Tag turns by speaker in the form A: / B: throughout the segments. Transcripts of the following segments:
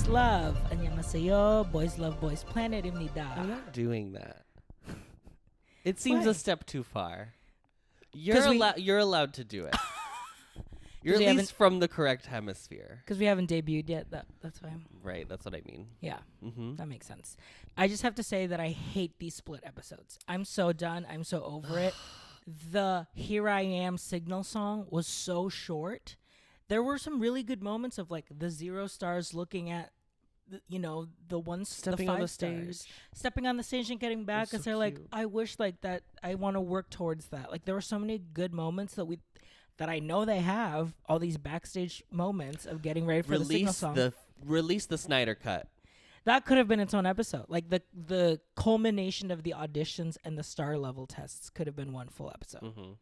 A: Girls love. 안녕하세요. Boys love Boys Planet입니다.
B: I'm not doing that. It seems
A: Why?
B: a step too far. You're allowed to do it. You're
A: we
B: at least from the correct hemisphere.
A: Because we haven't debuted yet. That's why.
B: Right, that's what I mean.
A: Yeah,
B: Mm-hmm.
A: that makes sense. I just have to say that I hate these split episodes. I'm so done. I'm so over it. The Here I Am signal song was so short. There were some really good moments of like the 0 stars looking at, the ones,
B: Stepping
A: the 5
B: on the
A: stars.
B: stage.
A: Stepping on the stage and getting back because
B: so
A: they're like,
B: cute.
A: I wish like that. I want to work towards that. Like there were so many good moments that I know they have, all these backstage moments of getting ready for the signal song.
B: Release the Snyder cut.
A: That could have been its own episode. Like the culmination of the auditions and the star level tests could have been one full episode.
B: Mm-hmm.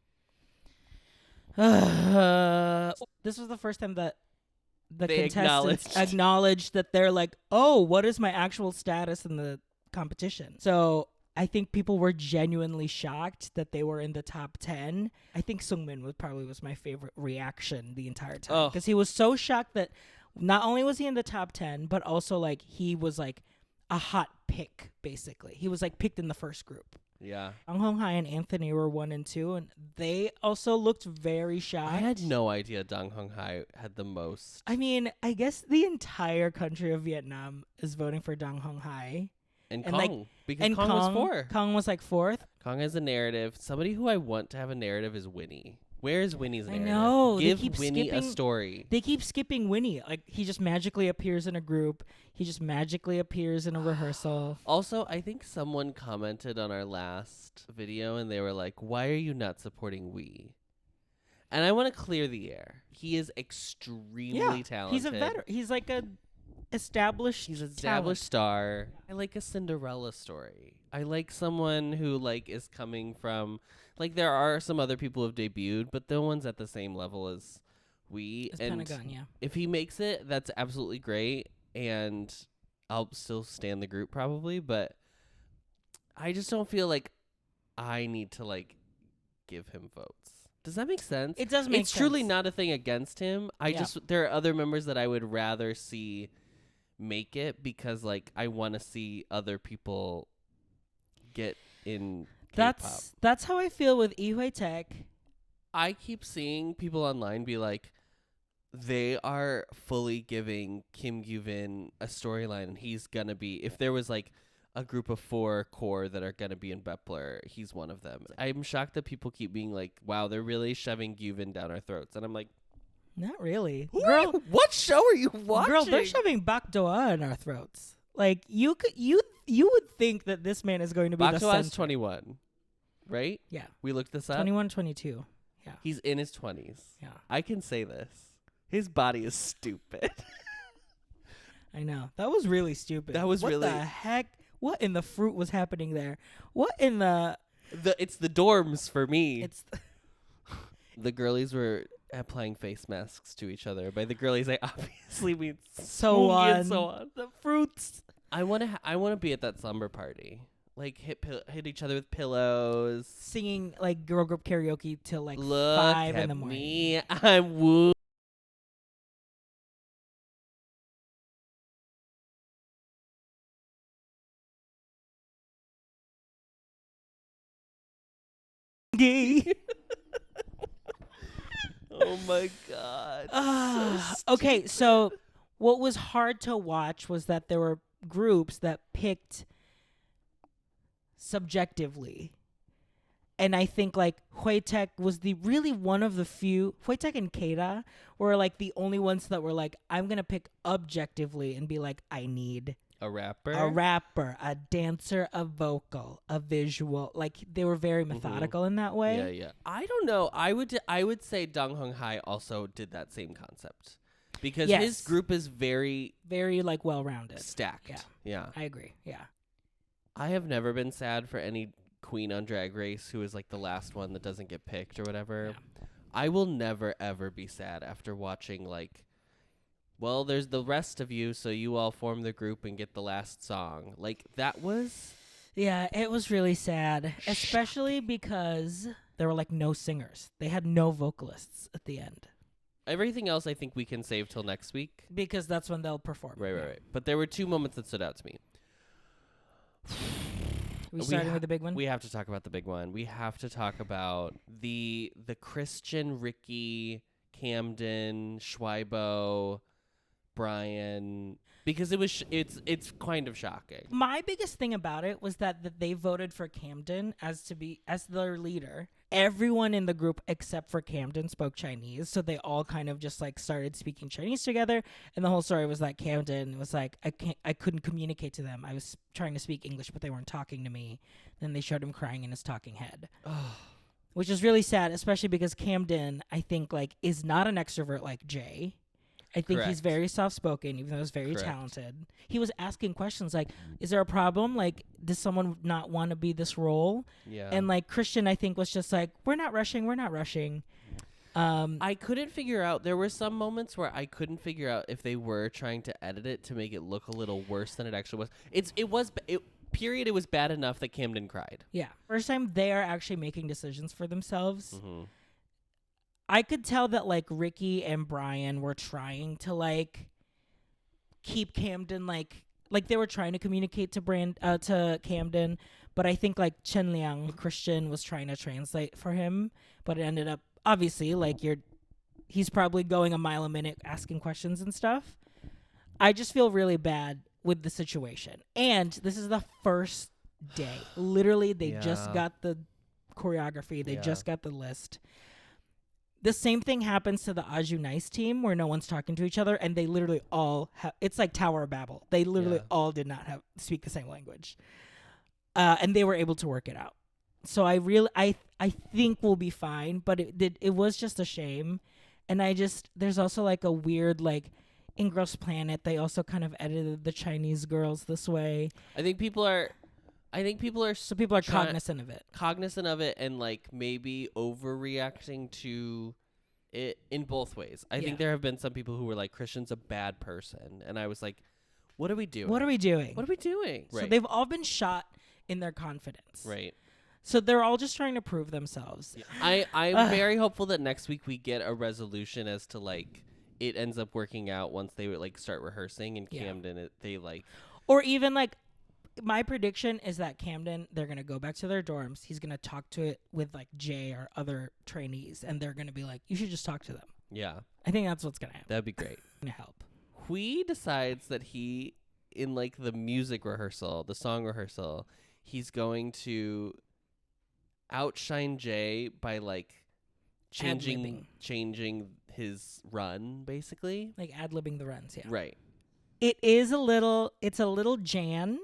A: This was the first time that the
B: They
A: contestants acknowledged that they're like, oh, what is my actual status in the competition? So I think people were genuinely shocked that they were in the top 10. I think Seungmin was my favorite reaction the entire time because he was so shocked that not only was he in the top 10, but also like he was like a hot pick, basically. He was like picked in the first group.
B: Yeah.
A: Jang Hong-hai and Anthony were 1 and 2, and they also looked very shocked.
B: I had no idea Jang Hong-hai had the most.
A: I mean, I guess the entire country of Vietnam is voting for Jang Hong-hai.
B: And
A: and,
B: Kong.
A: like,
B: Because
A: And
B: Kong was 4.
A: Kong was like 4th.
B: Kong has a narrative. Somebody who I want to have a narrative is Winnie. Where is Winnie's narrative?
A: know. They
B: Give
A: keep
B: Winnie a
A: skipping-
B: story.
A: They keep skipping Winnie. Like, he just magically appears in a group. He just magically appears in a rehearsal.
B: Also, I think someone commented on our last video and they were like, why are you not supporting Wee? And I want to clear the air. He is extremely talented.
A: He's a veteran. He's like a established
B: He's an established star. I like a Cinderella story. I like someone who like is coming from like there are some other people who have debuted, but no one's at the same level as Wee.
A: It's
B: And
A: Pentagon, yeah.
B: if he makes it, that's absolutely great. And I'll still stand the group probably, but I just don't feel like I need to like give him votes. Does that make sense?
A: It does make
B: It's
A: sense.
B: truly not a thing against him.
A: Yeah.
B: There are other members that I would rather see make it because like I want to see other people get in K-pop.
A: That's how I feel with Hoetaek.
B: I keep seeing people online be like, they are fully giving Kim Gyuvin a storyline, and he's gonna be, if there was like a group of 4 core that are gonna be in Bepler, he's one of them. I'm shocked that people keep being like, wow, they're really shoving Gyuvin down our throats, and I'm like,
A: Not really.
B: girl, what show are you watching?
A: Girl, they're shoving Bak Do-ah in our throats. Like you would think that this man is going to be the
B: Bak Do-ah is
A: center.
B: 21, right?
A: Yeah.
B: We looked this up.
A: 21, 22.
B: He's in his 20s.
A: Yeah.
B: I can say this. His body is stupid.
A: I know. That was really stupid.
B: That was
A: what
B: really-
A: the heck? What in the fruit was happening there? What in the
B: It's the dorms for me.
A: it's
B: The girlies were applying face masks to each other. By the girlies, I obviously mean
A: so
B: Seung
A: on
B: and so on.
A: the fruits.
B: I want to be at that slumber party. Like hit each other with pillows.
A: Singing like girl group karaoke till like
B: Look
A: 5
B: at
A: in the morning.
B: me. I'm woo. Oh my god.
A: Okay, so what was hard to watch was that there were groups that picked subjectively. And I think like Hoetaek was really one of the few. Hoetaek and Keita were like the only ones that were like, I'm going to pick objectively and be like, I need
B: A rapper.
A: a rapper, a dancer, a vocal, a visual. Like they were very methodical in that way.
B: Yeah, yeah. I don't know. I would say Jang Hong-hai also did that same concept because
A: Yes.
B: his group is very
A: Very like well-rounded.
B: stacked.
A: Yeah.
B: Yeah.
A: I agree. Yeah.
B: I have never been sad for any queen on Drag Race who is like the last one that doesn't get picked or whatever.
A: Yeah.
B: I will never ever be sad after watching like, well, there's the rest of you, so you all form the group and get the last song. Like that was
A: Yeah, it was really sad, especially because there were like no singers. They had no vocalists at the end.
B: Everything else I think we can save till next week.
A: Because that's when they'll perform.
B: Right. But there were 2 moments that stood out to me.
A: We starting with the big one?
B: We have to talk about the big one. We have to talk about the Christian, Ricky, Camden, Schweibo, Brian, because it's kind of shocking.
A: My biggest thing about it was that they voted for Camden as their leader. Everyone in the group except for Camden spoke Chinese, so they all kind of just like started speaking Chinese together. And the whole story was that Camden was like, I couldn't communicate to them. I was trying to speak English, but they weren't talking to me. Then they showed him crying in his talking head, which is really sad, especially because Camden, I think, like, is not an extrovert like Jay. I think he's very soft-spoken, even though he's very talented. He was asking questions like, is there a problem? Like, does someone not want to be this role?
B: Yeah.
A: And, like, Christian, I think, was just like, we're not rushing.
B: I couldn't figure out. There were some moments where I couldn't figure out if they were trying to edit it to make it look a little worse than it actually was. It was bad enough that Camden cried.
A: Yeah. First time they are actually making decisions for themselves.
B: Mm-hmm.
A: I could tell that, like, Ricky and Brian were trying to, like, keep Camden, like they were trying to communicate to Camden, but I think, like, Chen Liang, Christian, was trying to translate for him, but it ended up, obviously, like, he's probably going a mile a minute asking questions and stuff. I just feel really bad with the situation. And this is the first day. Literally, they just got the choreography. They just got the list. The same thing happens to the Aju Nice team where no one's talking to each other, and they literally all it's like Tower of Babel. They literally all did not speak the same language. And they were able to work it out. So I think we'll be fine, but it was just a shame. And there's also like a weird, like, in Girls Planet, they also kind of edited the Chinese girls this way.
B: I think people are
A: cognizant of it.
B: Cognizant of it, and like maybe overreacting to it in both ways. I think there have been some people who were like, Christian's a bad person, and I was like, what are we doing?
A: Right. So they've all been shot in their confidence.
B: Right.
A: So they're all just trying to prove themselves.
B: Yeah. I'm very hopeful that next week we get a resolution as to, like, it ends up working out once they like start rehearsing in Camden. They like,
A: or even like, my prediction is that Camden, they're going to go back to their dorms. He's going to talk to it with, like, Jay or other trainees, and they're going to be like, you should just talk to them.
B: Yeah.
A: I think that's what's going to happen.
B: That'd be great.
A: Going to help.
B: Hui decides that he, in, like, the music rehearsal, the song rehearsal, he's going to outshine Jay by, like, changing his run, basically.
A: Like ad-libbing the runs, yeah.
B: Right.
A: It's a little Jan.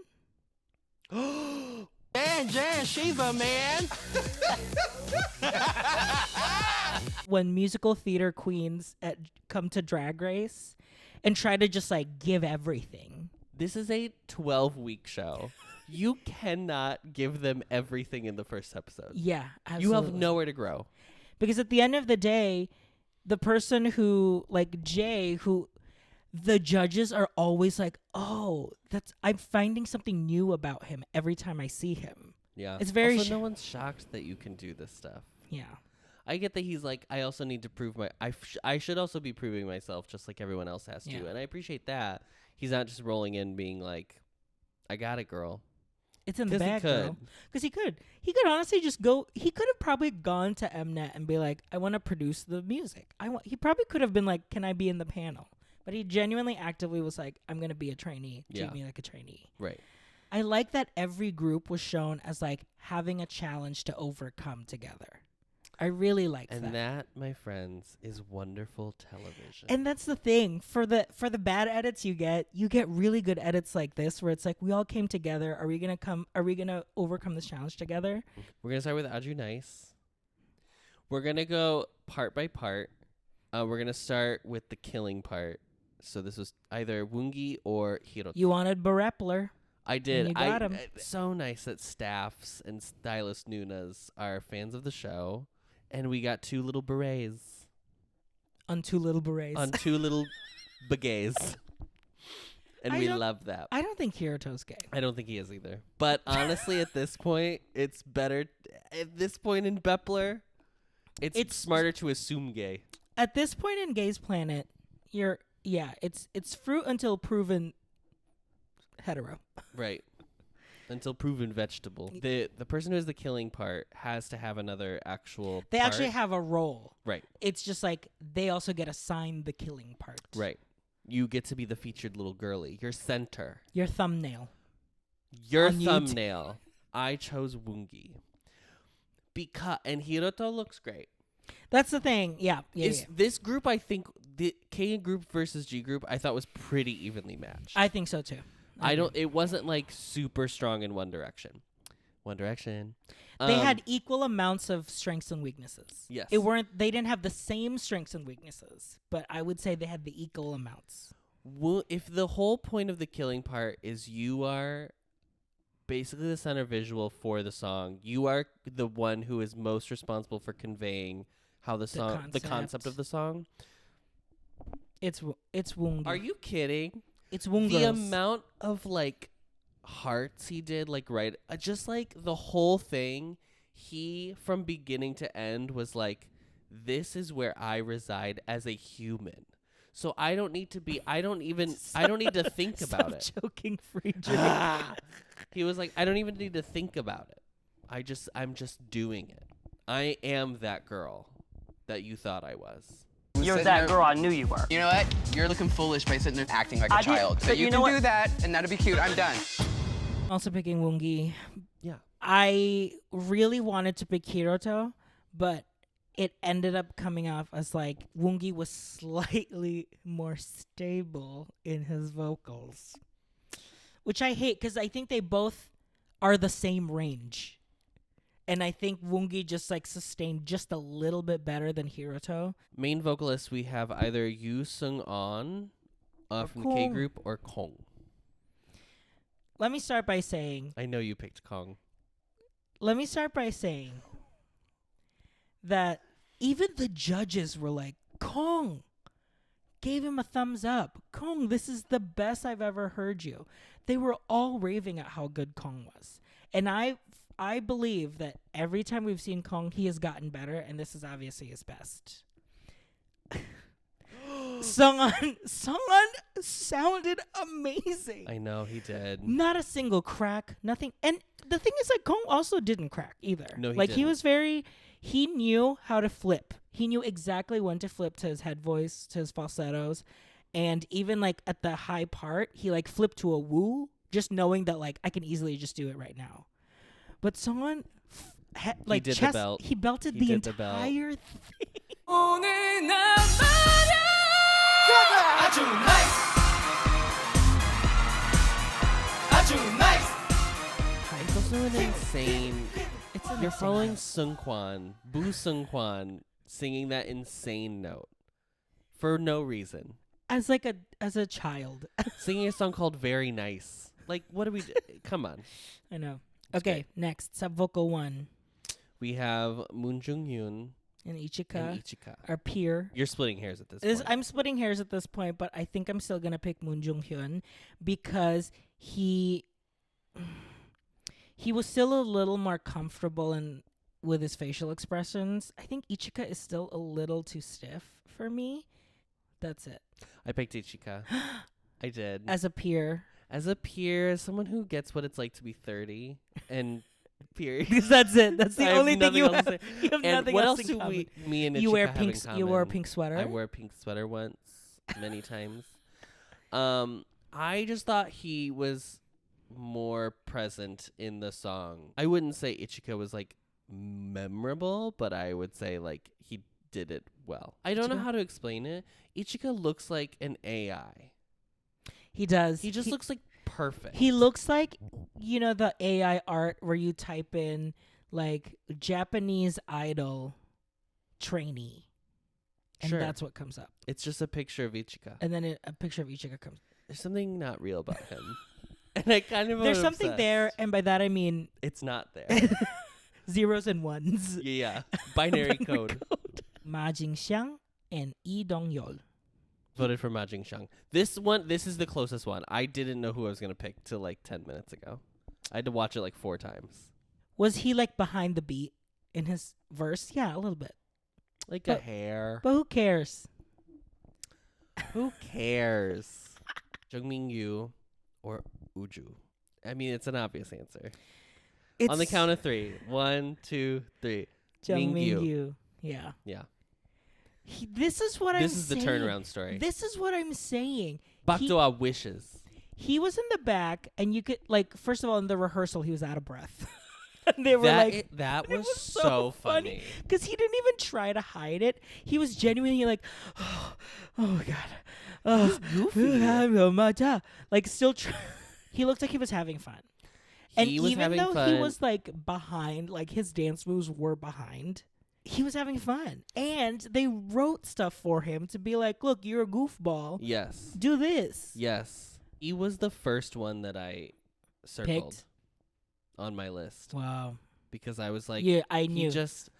C: Jan, Shiva, man.
A: When musical theater queens come to Drag Race and try to just, like, give everything.
B: This is a 12-week show. You cannot give them everything in the first episode.
A: Yeah, absolutely.
B: You have nowhere to grow.
A: Because at the end of the day, the person who, like Jay, who the judges are always like, oh, I'm finding something new about him every time I see him.
B: Yeah.
A: It's very
B: also, no one's shocked that you can do this stuff.
A: Yeah.
B: I get that he's like, I also need to prove I should also be proving myself just like everyone else has to. And I appreciate that. He's not just rolling in being like, I got it, girl.
A: It's in the bag, girl. Because he could honestly just go. He could have probably gone to MNET and be like, I want to produce the music. He probably could have been like, can I be in the panel? But he genuinely actively was like, I'm going to be a trainee. Treat me like a trainee.
B: Right.
A: I like that every group was shown as, like, having a challenge to overcome together. I really liked that.
B: And that, my friends, is wonderful television.
A: And that's the thing. For the bad edits you get really good edits like this where it's like, we all came together. Are we going to overcome this challenge together?
B: We're going to start with Aju Nice. We're going to go part by part. We're going to start with the killing part. So this was either Woongi or Hiroto.
A: You wanted Barepler.
B: I did.
A: And you got him.
B: So nice that staffs and stylist Nunas are fans of the show. And we got 2 little berets.
A: On 2 little berets.
B: On 2 little bagays. And we love that.
A: I don't think Hiroto's gay.
B: I don't think he is either. But honestly, at this point, it's better. At this point in Bepler, it's smarter to assume gay.
A: At this point in Gay's Planet, it's fruit until proven hetero.
B: Right. Until proven vegetable. The person who has the killing part has to have another actual
A: They
B: part.
A: actually have a role.
B: Right.
A: It's just like they also get assigned the killing part.
B: Right. You get to be the featured little girly. Your center.
A: Your thumbnail.
B: Your
A: On YouTube.
B: thumbnail. I chose Woongi. And Haruto looks great.
A: That's the thing. Yeah.
B: This group, I think, the K group versus G group, I thought was pretty evenly matched.
A: I think so too.
B: It wasn't like super strong in one direction.
A: They had equal amounts of strengths and weaknesses.
B: Yes.
A: They didn't have the same strengths and weaknesses, but I would say they had the equal amounts.
B: If the whole point of the killing part is you are basically the center visual for the song, you are the one who is most responsible for conveying how the concept of the song.
A: It's Woongi.
B: Are you kidding?
A: It's Woong
B: The
A: girls.
B: amount of like hearts he did, like just like the whole thing, he from beginning to end was like, this is where I reside as a human. So I don't need to think about it.
A: Joking, Friedrich.
B: He was like, I don't even need to think about it. I'm just doing it. I am that girl that you thought I was.
C: You're that girl I knew you were.
D: You know what? You're looking foolish by sitting there acting like a
C: I did,
D: child. So
C: but
D: you
C: you
D: can
C: know
D: do
C: what?
D: that, and that'll be cute. I'm done.
A: Also picking Woongi.
B: Yeah.
A: I really wanted to pick Haruto, but it ended up coming off as like Woongi was slightly more stable in his vocals, which I hate because I think they both are the same range. And I think Woongi just like sustained just a little bit better than Haruto.
B: Main vocalists, we have either Yu Seung-on from the K
A: Kong.
B: group or Kong.
A: Let me start by saying
B: I know you picked Kong.
A: that even the judges were like, Kong, gave him a thumbs up. Kong, this is the best I've ever heard you. They were all raving at how good Kong was. And I believe that every time we've seen Kong, he has gotten better, and this is obviously his best. Seonghwan sounded amazing.
B: I know he did.
A: Not a single crack, nothing. And the thing is, like, Kong also didn't crack either.
B: No, he
A: like
B: didn't.
A: he knew how to flip. He knew exactly when to flip to his head voice, to his falsettos, and even like at the high part, he like flipped to a woo, just knowing that like I can easily just do it right now. But Seonghwan, like
B: did the
A: chest,
B: belt.
A: he belted
B: He
A: the
B: did the belt.
A: entire thing.
C: Aju Nice! Aju Nice!
B: It's also an insane.
A: It's an
B: You're
A: insane
B: following
A: note.
B: Seunghwan, Boo Seunghwan, singing that insane note for no reason,
A: as a child.
B: singing a song called "Very Nice." Like, what do we? Come on.
A: I know.
B: It's
A: Okay,
B: great.
A: next sub vocal 1
B: We have Moon Jung Hyun
A: and Ichika,
B: and Ichika.
A: our peer.
B: You're splitting hairs at this point.
A: I'm splitting hairs at this point, but I think I'm still gonna pick Moon Jung Hyun because he was still a little more comfortable with his facial expressions. I think Ichika is still a little too stiff for me. That's it.
B: I picked Ichika. I did.
A: As a peer.
B: As a peer, as someone who gets what it's like to be 30 and period.
A: Because that's it. That's the
B: I have
A: only thing
B: nothing
A: you
B: else
A: have.
B: to say.
A: You have
B: And
A: nothing
B: what
A: else
B: else
A: in
B: do
A: common.
B: me and Ichika
A: You wear
B: have
A: pink.
B: in common?
A: You wore a pink sweater.
B: I wore a pink sweater once, many times. I just thought he was more present in the song. I wouldn't say Ichika was like memorable, but I would say like he did it well. I don't know
A: Ichika?
B: how to explain it. Ichika looks like an AI.
A: He does.
B: He just looks like perfect.
A: He looks like, the AI art where you type in like Japanese idol trainee. And
B: Sure.
A: that's what comes up.
B: It's just a picture of Ichika.
A: And then a picture of Ichika comes.
B: There's something not real about him. And I kind of
A: There's
B: am
A: something
B: obsessed.
A: there, and by that I mean
B: It's not there.
A: zeros and ones.
B: Yeah. Binary code.
A: Ma Jingxiang and Lee Dong-yeol.
B: Voted for Ma Jingxiang. This is the closest one. I didn't know who I was going to pick till like 10 minutes ago. I had to watch it like 4 times.
A: Was he like behind the beat in his verse? Yeah, a little bit.
B: Like
A: But-
B: a hair.
A: But who cares?
B: Who cares? Jungmin-yu or Uju? I mean, it's an obvious answer. On the count of 3. 1, 2, 3. Mingyu.
A: Jungmin-yu. Yeah.
B: Yeah.
A: This is what I'm
B: This is the
A: saying.
B: turnaround story.
A: This is what I'm saying.
B: Bakdoa wishes.
A: He was in the back, and you could, like, first of all, in the rehearsal, he was out of breath. And they were
B: That
A: it
B: was,
A: was
B: so funny.
A: because he didn't even try to hide it. He was genuinely like, oh my God. Oh, like, still he looked like he was having fun. And
B: He was
A: even
B: having
A: though
B: fun.
A: he was, like, behind, like, his dance moves were behind, he was having fun. And they wrote stuff for him to be like, look, you're a goofball.
B: Yes.
A: Do this.
B: Yes. He was the first one that I circled
A: Picked.
B: on my list
A: Wow.
B: because I was like,
A: Yeah, I
B: he
A: knew.
B: just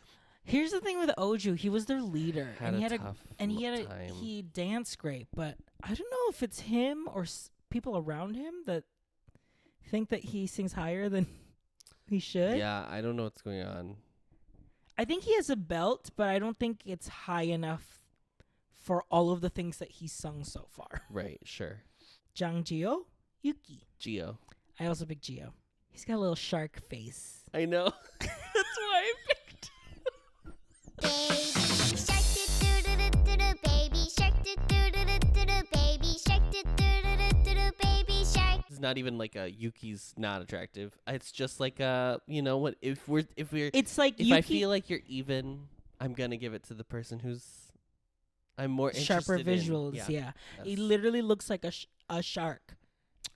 A: Here's the thing with Oju, he was their leader,
B: had
A: and
B: a
A: he had
B: tough time.
A: he danced great, but I don't know if it's him or people around him that think that he sings higher than he should.
B: Yeah, I don't know what's going on.
A: I think he has a belt, but I don't think it's high enough for all of the things that he's sung so far.
B: Right, sure.
A: Jang Jio, Yuki.
B: Gio.
A: I also picked Gio. He's got a little shark face.
B: I know. That's why I picked.
E: Shark do-do-do-do-do, baby shark do-do-do-do-do, baby shark do-do-do-do-do, baby shark.
B: It's not even like a Yuki's not attractive. It's just like a, you know what, if we're
A: It's like
B: if
A: Yuki,
B: I feel like you're even, I'm going to give it to the person who's I'm more
A: sharper
B: interested in.
A: visuals. Yeah, he
B: Yes.
A: literally looks like a shark.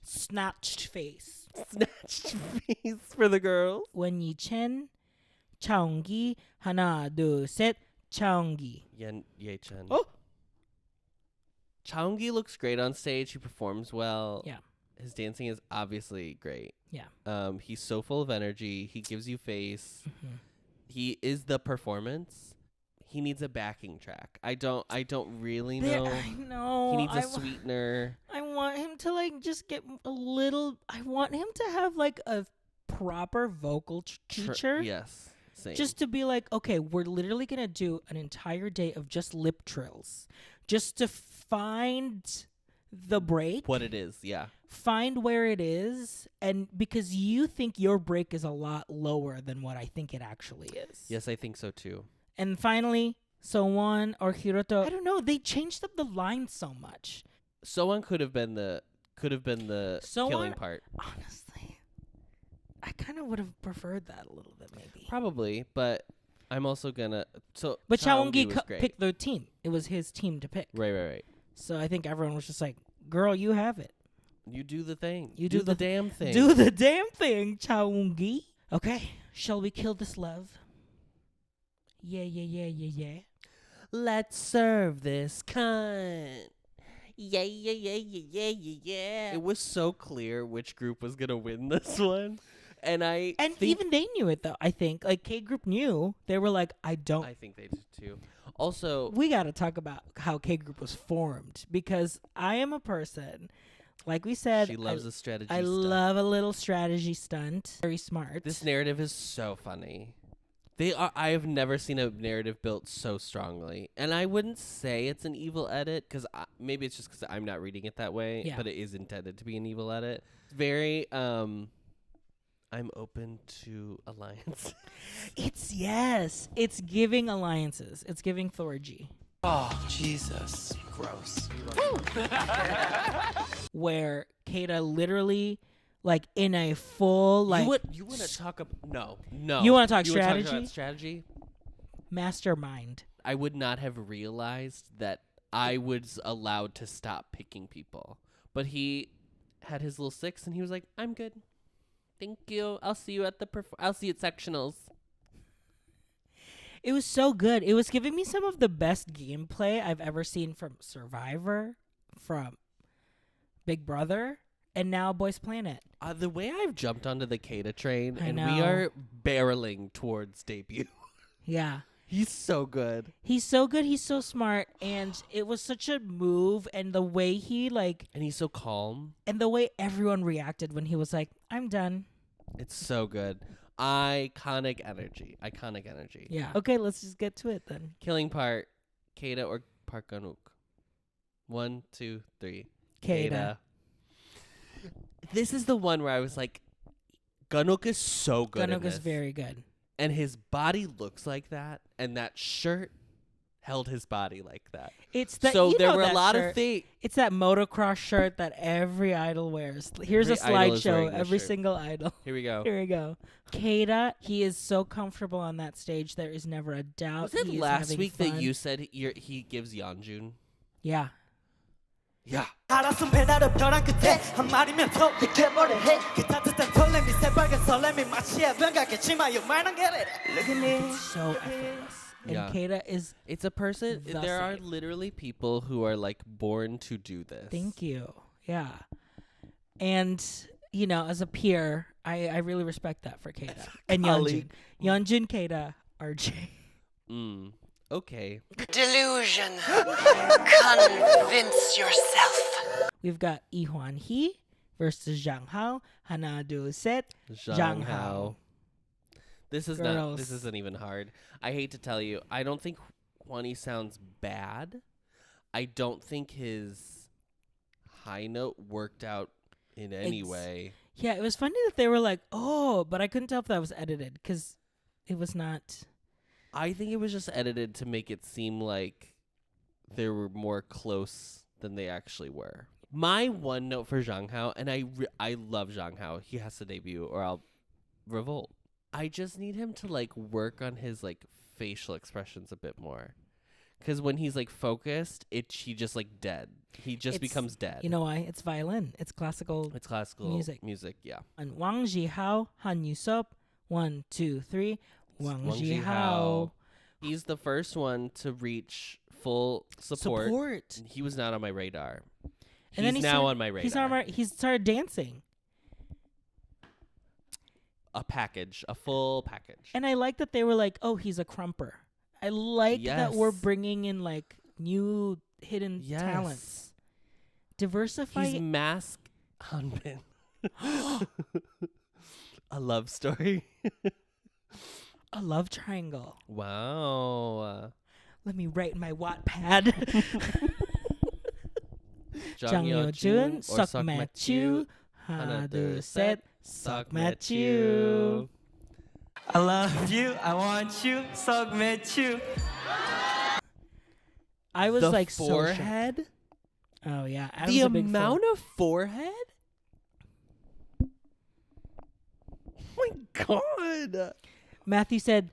A: Snatched face.
B: Snatched face for the girls.
A: Wenyi Chen, Chaongi, 하나, 둘, 셋, Chaongi.
B: Ye Chen.
A: Oh!
B: Chaongi looks great on stage. He performs well.
A: Yeah.
B: His dancing is obviously great.
A: Yeah.
B: He's so full of energy. He gives you face.
A: Mhm.
B: He is the performance. He needs a backing track. I don't really
A: There-
B: know.
A: I know.
B: He needs a
A: I wa-
B: sweetener.
A: I want him to like just get a little. I want him to have like a proper vocal teacher.
B: Yes. Same.
A: Just to be like, okay, we're literally gonna do an entire day of just lip trills, just to find the break,
B: what it is. Yeah.
A: find where it is, and because you think your break is a lot lower than what I think it actually is.
B: Yes, I think so too.
A: And finally, seowon or hiruto. I don't know. They changed up the line so much.
B: Seowon could have been the
A: Seowon-
B: killing part.
A: Honestly, I kind of would have preferred that a little bit, maybe.
B: Probably, but I'm also gonna. So,
A: But Chaongi
B: was great.
A: picked the team. It was his team to pick.
B: Right.
A: So I think everyone was just like, "Girl, you have it.
B: You do the thing.
A: You
B: do
A: do
B: the
A: the-
B: damn thing.
A: Do the damn thing, Chaongi." Okay, shall we kill this love? Yeah.
B: Let's serve this cunt. Yeah. It was so clear which group was gonna win this one, and
A: And
B: think,
A: even they knew it though. I think like K Group knew. They were like, "I don't."
B: I think they did too. Also,
A: We got to talk about how K Group was formed because I am a person, like we said,
B: she loves a strategy.
A: I
B: stuff.
A: love a little strategy stunt. Very smart.
B: This narrative is so funny. I have never seen a narrative built so strongly, and I wouldn't say it's an evil edit because maybe it's just because I'm not reading it that way.
A: Yeah.
B: But it is intended to be an evil edit. Very I'm open to alliance.
A: It's giving alliances. It's giving Thorgy.
D: Oh, Jesus. Gross.
A: Where Keita literally, like in a full like
B: you want to talk about no.
A: You wanna talk
B: wanna
A: strategy?
B: about strategy?
A: mastermind.
B: I would not have realized that I was allowed to stop picking people. But he had his little 6 and he was like, "I'm good. Thank you. I'll see you at I'll see you at sectionals."
A: It was so good. It was giving me some of the best gameplay I've ever seen from Survivor, from Big Brother, and now Boys Planet.
B: The way I've jumped onto the Keita train
A: I
B: and we
A: know.
B: are barreling towards debut.
A: Yeah.
B: He's so good.
A: He's so good. He's so smart. And it was such a move. And the way he, like,
B: And he's so calm.
A: and the way everyone reacted when he was like, I'm done.
B: It's so good. Iconic energy. Iconic energy.
A: Yeah. Okay, let's just get to it then.
B: Killing part, Keita or Park Gun-wook? 1, 2, 3.
A: Keita.
B: This is the one where I was like, Gun-wook is so good.
A: Gun-wook is very good.
B: And his body looks like that, and that shirt held his body like that.
A: It's that.
B: So
A: you
B: there
A: know
B: were a
A: that
B: lot
A: shirt.
B: of things.
A: It's that motocross shirt that every idol wears. Here's a
B: Every idol is wearing
A: slideshow.
B: this
A: Every
B: shirt.
A: single idol.
B: Here we go.
A: Here we go. Keita, he is so comfortable on that stage. There is never a doubt.
B: Was it
A: he is
B: last
A: having
B: week
A: fun.
B: that you said he gives Yeonjun?
A: Yeah.
B: Yeah.
C: 알았음 배나를 벼랑 끝에 한 마리면 더 익혀버려 해 그 따뜻한 설렘이 새빨간 설렘이 마치 해변 같겠지만 you might not get it. Look at me.
A: It's so effortless. And
B: Yeah.
A: Keita is.
B: It's a person.
A: The
B: There are
A: same.
B: literally people who are like born to do this.
A: Thank you. Yeah. And, you know, as a peer, I really respect that for Keita. And Yeonjun.
B: colleague.
A: Yeonjun, Keita, RJ.
B: Okay.
D: Delusion. Convince yourself.
A: We've got Ihwan Hee versus Zhang Hao. Hana do set. Zhang Hao.
B: This is
A: Girls.
B: not. This isn't even hard. I hate to tell you. I don't think Hwani sounds bad. I don't think his high note worked out in any
A: Ex-
B: way.
A: Yeah, it was funny that they were like, oh, but I couldn't tell if that was edited because it was not.
B: I think it was just edited to make it seem like they were more close than they actually were. My one note for Zhang Hao, and I love Zhang Hao. He has to debut or I'll revolt. I just need him to like work on his like facial expressions a bit more. Because when he's like focused, he just like dead. He just
A: It's-
B: becomes dead.
A: You know why? It's violin. It's classical.
B: it's classical
A: music.
B: yeah.
A: And Wang Jihao, Han Yusop. 1, 2, 3. Wang
B: Wang
A: Jihao.
B: Jihao. He's the first one to reach full support. He was not on my radar.
A: And then
B: He's
A: he
B: now
A: started-
B: on my radar.
A: He's on my. He started dancing,
B: A package, a full package.
A: and I like that they were like, "Oh, he's a crumper." I like that we're
B: Yes.
A: bringing in like new hidden
B: Yes.
A: talents. Diversify.
B: He's mask hanbin. A love story.
A: a love triangle.
B: Wow.
A: Let me write in my Wattpad. Jang Yo Jun, Sok Matthew, Hana do set, Sok Matthew.
C: I love you. I want you. Submit you.
A: I was
B: the
A: like so shocked.
B: forehead.
A: Oh yeah, Adam's
B: The
A: a big
B: amount of forehead. Oh my god.
A: Matthew said,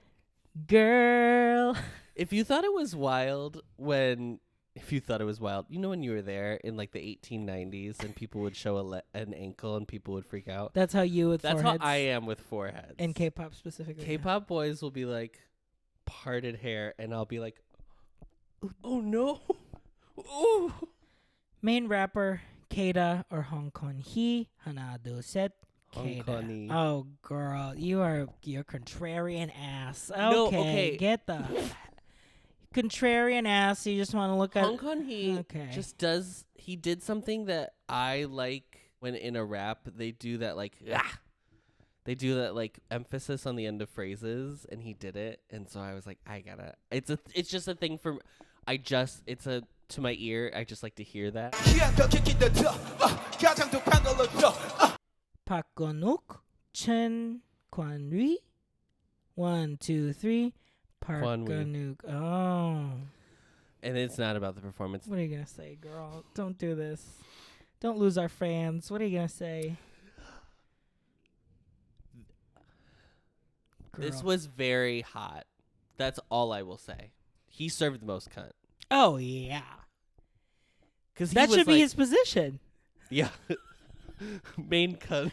A: "Girl."
B: If you thought it was wild when you know when you were there in like the 1890s and people would show an ankle and people would freak out.
A: That's how you with
B: That's
A: foreheads.
B: how I am with foreheads.
A: in K-pop specifically.
B: K-pop boys will be like parted hair and I'll be like, oh no. Oh.
A: Main rapper Keita or Hong Kong Hee, Hana do set.
B: Hong
A: Keita.
B: Kong-y.
A: Oh girl, you're contrarian ass. Okay,
B: No, okay.
A: get the contrarian ass. You just want to look at.
B: Hong Kong he
A: Okay.
B: just he did something that I like when in a rap they do that like they do that like emphasis on the end of phrases and he did it and so I was like it's just a thing for to my ear I just like to hear that.
A: Park Gun-wook, Chen Kwan-ri. 1, 2, 3. Park
B: Kwan-wi.
A: Gun-wook. Oh.
B: And it's not about the performance.
A: What are you going to say, girl? Don't do this. Don't lose our fans. What are you going to say?
B: This
A: Girl.
B: was very hot. That's all I will say. He served the most cunt.
A: Oh, yeah.
B: Cause
A: That should be his position.
B: Yeah. Main cunt.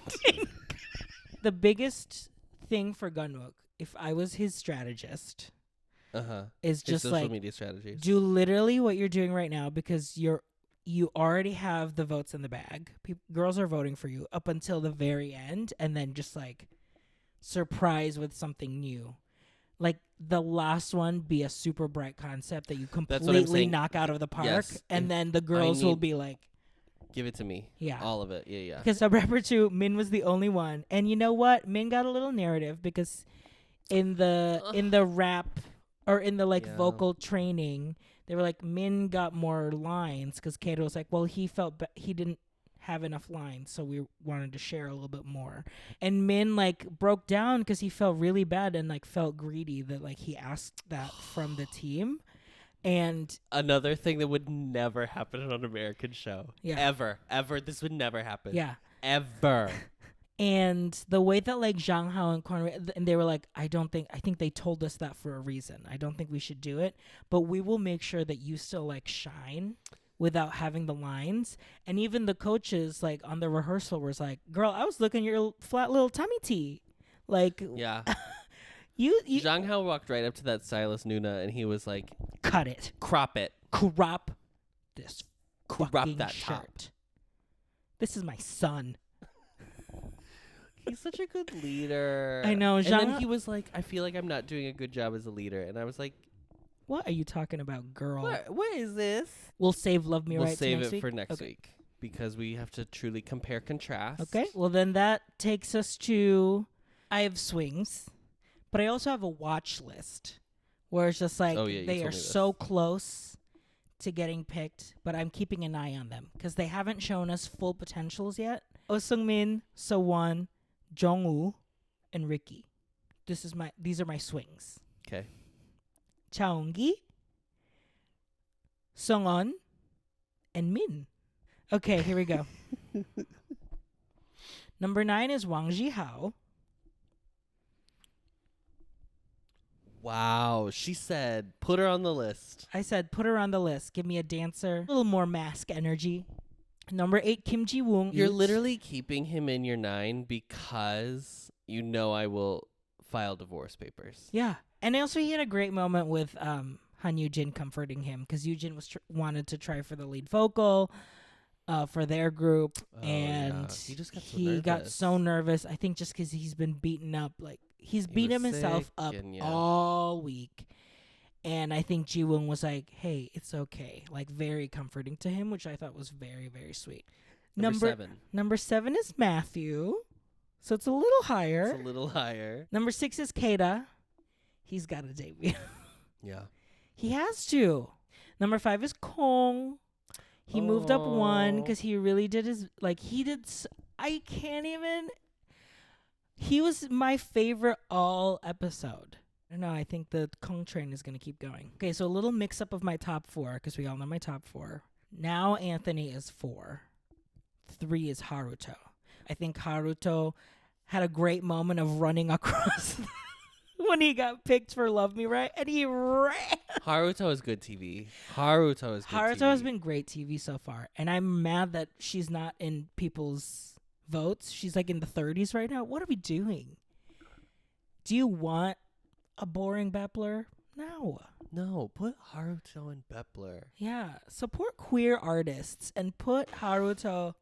A: The biggest thing for Gun-wook, if I was his strategist,
B: Uh-huh.
A: is
B: His
A: just
B: social
A: like
B: media strategies.
A: do literally what you're doing right now because you already have the votes in the bag. Girls are voting for you up until the very end, and then just like surprise with something new. Like the last one be a super bright concept that you
B: what I'm
A: completely
B: saying.
A: knock out of the park,
B: Yes,
A: and
B: and
A: then the girls will
B: need-
A: be like,
B: Give it to me.
A: Yeah.
B: All of it. Yeah.
A: Because sub rapper 2, Min was the only one. And you know what? Min got a little narrative because in the rap or in the
B: Yeah.
A: vocal training, they were like, Min got more lines because Keita was like, well, he felt he didn't have enough lines, so we wanted to share a little bit more. And Min broke down because he felt really bad and felt greedy that he asked that from the team. And
B: another thing that would never happen on an American show.
A: Yeah.
B: Ever. This would never happen.
A: yeah.
B: Ever.
A: And the way that Zhang Hao and Conway, and they were like, I think they told us that for a reason. I don't think we should do it, but we will make sure that you still shine without having the lines. And even the coaches on the rehearsal was like, girl, I was looking at your flat little tummy tea.
B: Yeah.
A: you
B: Zhang Hao walked right up to that stylist Nuna and he was like,
A: cut it.
B: crop it.
A: Crop this
B: Crop
A: fucking
B: that
A: shirt.
B: top.
A: This is my son.
B: He's such a good leader.
A: I know,
B: And
A: Zhang-
B: then he was like, I feel like I'm not doing a good job as a leader. And I was like,
A: What are you talking about, girl?
B: what is this?
A: We'll save Love Me
B: We'll
A: Right
B: save
A: next
B: it
A: week?
B: for next
A: Okay.
B: week because we have to truly compare contrast.
A: Okay, well then that takes us to, I have swings, but I also have a watch list where it's just
B: Oh, yeah, you
A: they
B: told
A: are
B: me this.
A: so close to getting picked, but I'm keeping an eye on them because they haven't shown us full potentials yet. Oh Seungmin, Seowon, Jongwoo, and Ricky. These are my swings.
B: Okay.
A: Chaeonggi, Seungwon, and Min. Okay, here we go. Number 9 is Wang Jihao.
B: Wow. She said, put her on the list.
A: I said, put her on the list. Give me a dancer. A little more mask energy. Number 8, Kim Ji-woong.
B: You're literally keeping him in your 9 because you know I will file divorce papers.
A: Yeah. And also he had a great moment with Han Yujin comforting him because Yujin wanted to try for the lead vocal for their group.
B: Oh,
A: and
B: yeah. He just got so
A: he got
B: nervous.
A: so nervous. I think just because he's been beaten up. He's beat
B: was
A: himself
B: sick
A: up
B: and, yeah.
A: all week. And I think Ji-woong was like, hey, it's okay. Very comforting to him, which I thought was very, very sweet.
B: Number 7.
A: Number 7 is Matthew. So it's a little higher.
B: It's a little higher.
A: Number 6 is Keita. He's got a debut.
B: Yeah.
A: He has to. Number 5 is Kong. He moved up 1 because he really did his, I can't even. He was my favorite all episode. I don't know. I think the Kong train is going to keep going. Okay, so a little mix up of my top 4 because we all know my top 4. Now Anthony is 4. 3 is Haruto. I think Haruto had a great moment of running across when he got picked for Love Me Right, and he ran.
B: Haruto is good TV. Haruto
A: Has been great TV so far, and I'm mad that she's not in people's votes. She's in the 30s right now. What are we doing? Do you want a boring Bepler?
B: No, put Haruto and Bepler.
A: Yeah, support queer artists and put Haruto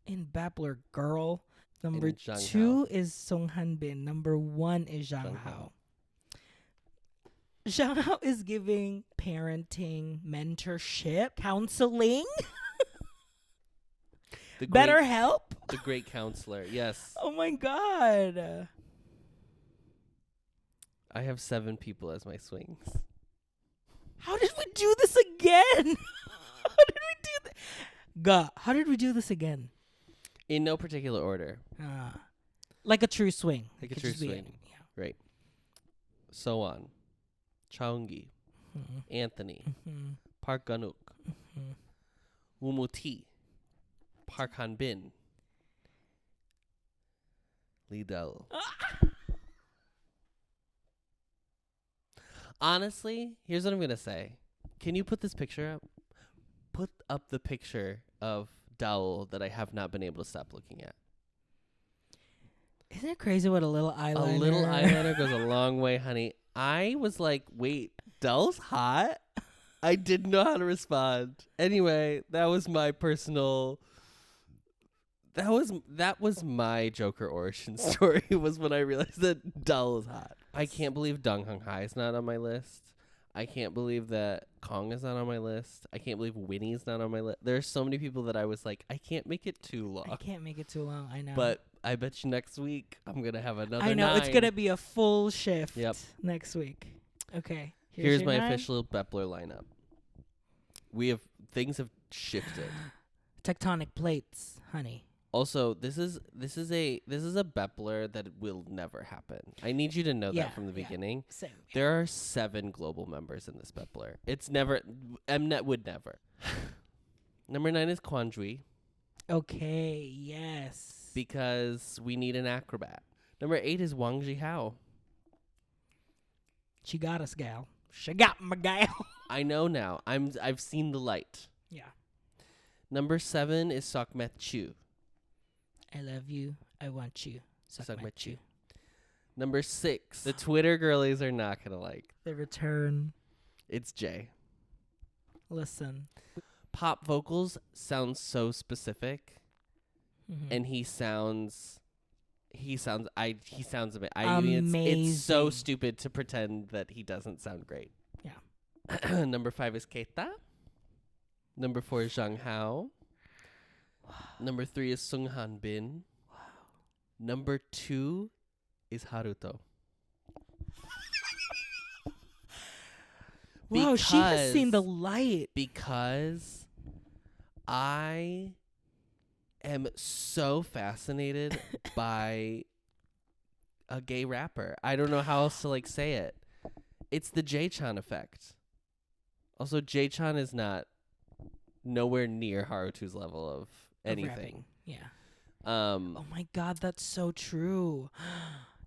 A: in Bepler, girl. Number
B: And Zhang
A: 2
B: Hao.
A: is Song Hanbin. Number 1 is Zhang
B: Zhang
A: Hao.
B: Hao.
A: Zhang Hao is giving parenting, mentorship, counseling, better help.
B: The great counselor. Yes.
A: Oh my god.
B: I have 7 people as my swings.
A: How did we do this again? How did we do that? God, how did we do this again?
B: In no particular order.
A: Like a true swing.
B: Like a
A: Could
B: true
A: just be
B: swing.
A: any- yeah.
B: Right. Seowon. Chaeonggi.
A: Mhm.
B: Anthony.
A: Mhm.
B: Park Ganuk.
A: Mhm.
B: Wumuti. Park Hanbin. Lidl. Honestly, here's what I'm going to say. Can you put this picture up? Put up the picture of Dowell that I have not been able to stop looking at.
A: Isn't it crazy what a little eyeliner?
B: A little eyeliner goes a long way, honey. I was like, wait, Dowell's hot? I didn't know how to respond. Anyway, that was my personal... That was my Joker origin story, was when I realized that Dowell is hot. I can't believe Dong Hung Hai is not on my list. I can't believe that Kong is not on my list. I can't believe Winnie's not on my list. There are so many people that I was like, I can't make it too long.
A: I can't make it too long. I know.
B: But I bet you next week I'm going to have another
A: I know
B: 9.
A: it's gonna be a full shift.
B: Yep.
A: Next week. Okay.
B: Here's
A: your
B: my
A: 9.
B: official Bepler lineup. Things have shifted.
A: Tectonic plates, honey.
B: Also, this is a Bepler that will never happen. I need you to know that from the beginning.
A: Same.
B: There are 7 global members in this Bepler. It's never MNET would never. Number 9 is Kwanjui
A: Okay. Yes.
B: because we need an acrobat. Number 8 is Wang Jihao.
A: She got us, gal. She got my gal.
B: I know now. I've seen the light.
A: Yeah.
B: Number 7 is Seok Chu.
A: I love you. I want you. Suck my chew.
B: Number 6, the Twitter girlies are not gonna like.
A: The return.
B: It's Jay.
A: Listen.
B: Pop vocals sound so specific,
A: Mhm.
B: and he sounds a bit. I mean, it's so
A: Amazing.
B: stupid to pretend that he doesn't sound great.
A: Yeah.
B: Number 5 is Keita. Number 4 is Zhang Hao. Number 3 is hanbin. Number 2 is Haruto.
A: Wow, she has seen the light.
B: Because I am so fascinated by a gay rapper. I don't know how else to like say it. It's the J-chan effect. Also, J-chan is nowhere near Haruto's level of anything.
A: Rapping. Yeah.
B: Um,
A: Oh my god, that's so true.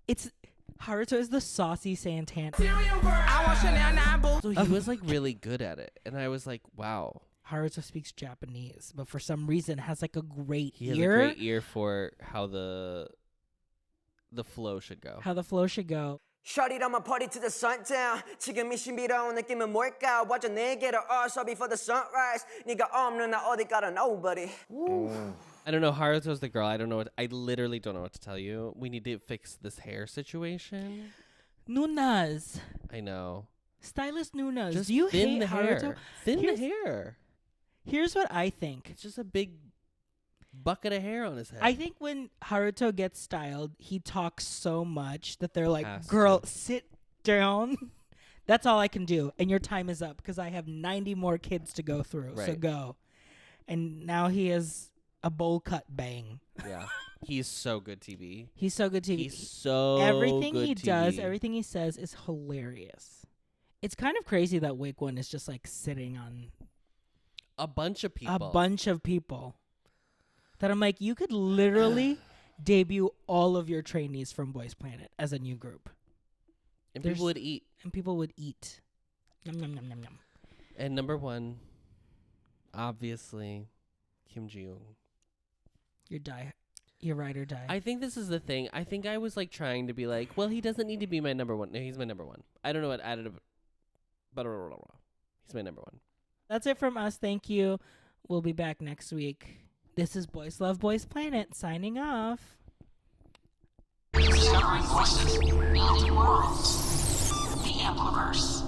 A: It's Haruto is the saucy Santana.
B: so he was like really good at it, and I was like, wow.
A: Haruto speaks Japanese, but for some reason has like a great
B: He has
A: ear.
B: a great ear for how the flow should go.
A: How the flow should go.
C: Shorty on my party to the sundown. 지금 이 신비로운 느낌은 뭘까? 와줘 내게로 어서 before the sunrise. 네가 없는 나 어디 가라 nobody.
B: I don't know. Haruto's the girl. I literally don't know what to tell you. We need to fix this hair situation.
A: Nunas.
B: I know.
A: Stylist Nunas.
B: Just
A: Do you
B: thin
A: hate
B: the
A: Haruto?
B: hair. Thin
A: Here's-
B: the hair.
A: Here's what I think.
B: It's just a big bucket of hair on his head.
A: I think when Haruto gets styled, he talks so much that they're like,
B: Has
A: girl,
B: to.
A: sit down. That's all I can do. And your time is up because I have 90 more kids to go through. So
B: Right.
A: go. And now he has a bowl cut bang.
B: Yeah. He's so good TV.
A: He's so good TV.
B: He's so
A: Everything
B: good
A: he
B: TV.
A: does, everything he says is hilarious. It's kind of crazy that Wake One is just like sitting on
B: A bunch of people.
A: a bunch of people. That I'm like, you could literally debut all of your trainees from Boys Planet as a new group.
B: And
A: There's-
B: people would eat.
A: And people would eat. Yum, yum, yum, yum, yum.
B: And number 1, obviously, Kim Ji-young.
A: Your ride or die.
B: I think this is the thing. I think I was like trying to be like, well, he doesn't need to be my number 1. No, he's my number 1. I don't know what added, but he's my number 1.
A: That's it from us. Thank you. We'll be back next week. This is Boys Love Boys Planet signing off.
D: Discovering voices, building worlds. The Ampliverse.